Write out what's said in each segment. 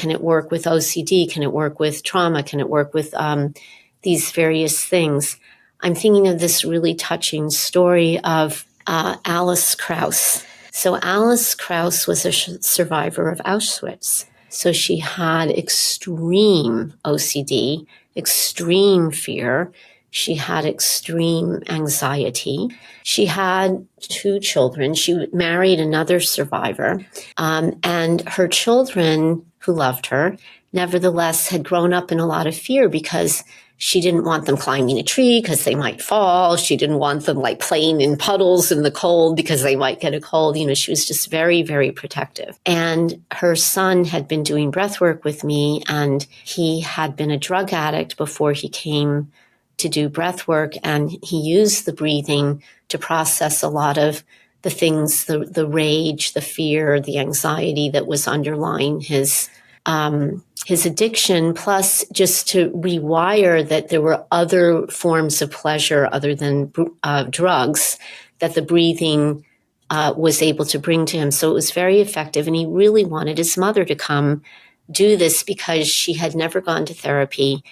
Can it work with OCD? Can it work with trauma? Can it work with these various things? I'm thinking of this really touching story of Alice Krauss. So Alice Krauss was a survivor of Auschwitz. So she had extreme OCD, extreme fear. She had extreme anxiety. She had 2 children. She married another survivor. And her children, who loved her, nevertheless had grown up in a lot of fear because she didn't want them climbing a tree because they might fall. She didn't want them like playing in puddles in the cold because they might get a cold. She was just very, very protective. And her son had been doing breathwork with me, and he had been a drug addict before he came to do breathwork. And he used the breathing to process a lot of the things, the rage, the fear, the anxiety that was underlying his addiction, plus just to rewire that there were other forms of pleasure other than drugs that the breathing was able to bring to him. So it was very effective. And he really wanted his mother to come do this because she had never gone to therapy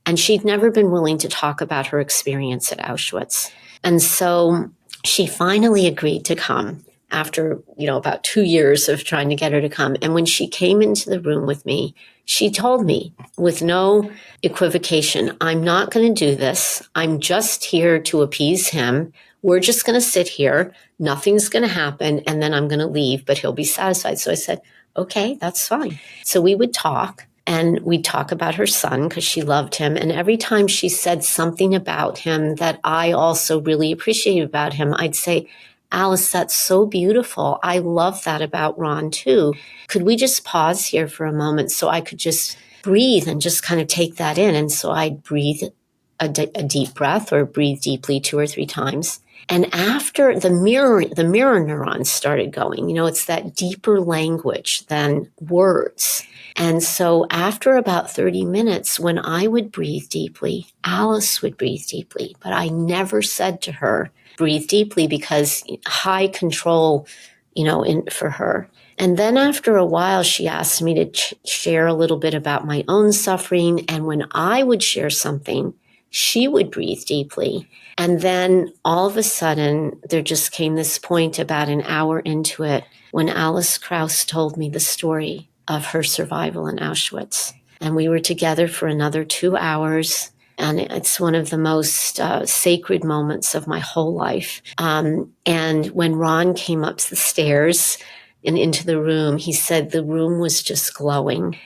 and she'd never been willing to talk about her experience at Auschwitz. And so she finally agreed to come after, about 2 years of trying to get her to come. And when she came into the room with me, she told me with no equivocation, I'm not going to do this. I'm just here to appease him. We're just going to sit here. Nothing's going to happen. And then I'm going to leave, but he'll be satisfied. So I said, okay, that's fine. So we would talk. And we'd talk about her son because she loved him. And every time she said something about him that I also really appreciated about him, I'd say, Alice, that's so beautiful. I love that about Ron too. Could we just pause here for a moment so I could just breathe and just kind of take that in? And so I'd breathe a deep breath or breathe deeply 2 or 3 times. And after the mirror neurons started going, it's that deeper language than words. And so after about 30 minutes, when I would breathe deeply, Alice would breathe deeply. But I never said to her, breathe deeply, because high control, for her. And then after a while, she asked me to share a little bit about my own suffering. And when I would share something, she would breathe deeply. And then all of a sudden, there just came this point about an hour into it when Alice Krauss told me the story of her survival in Auschwitz. And we were together for another 2 hours. And it's one of the most sacred moments of my whole life. And when Ron came up the stairs and into the room, he said the room was just glowing.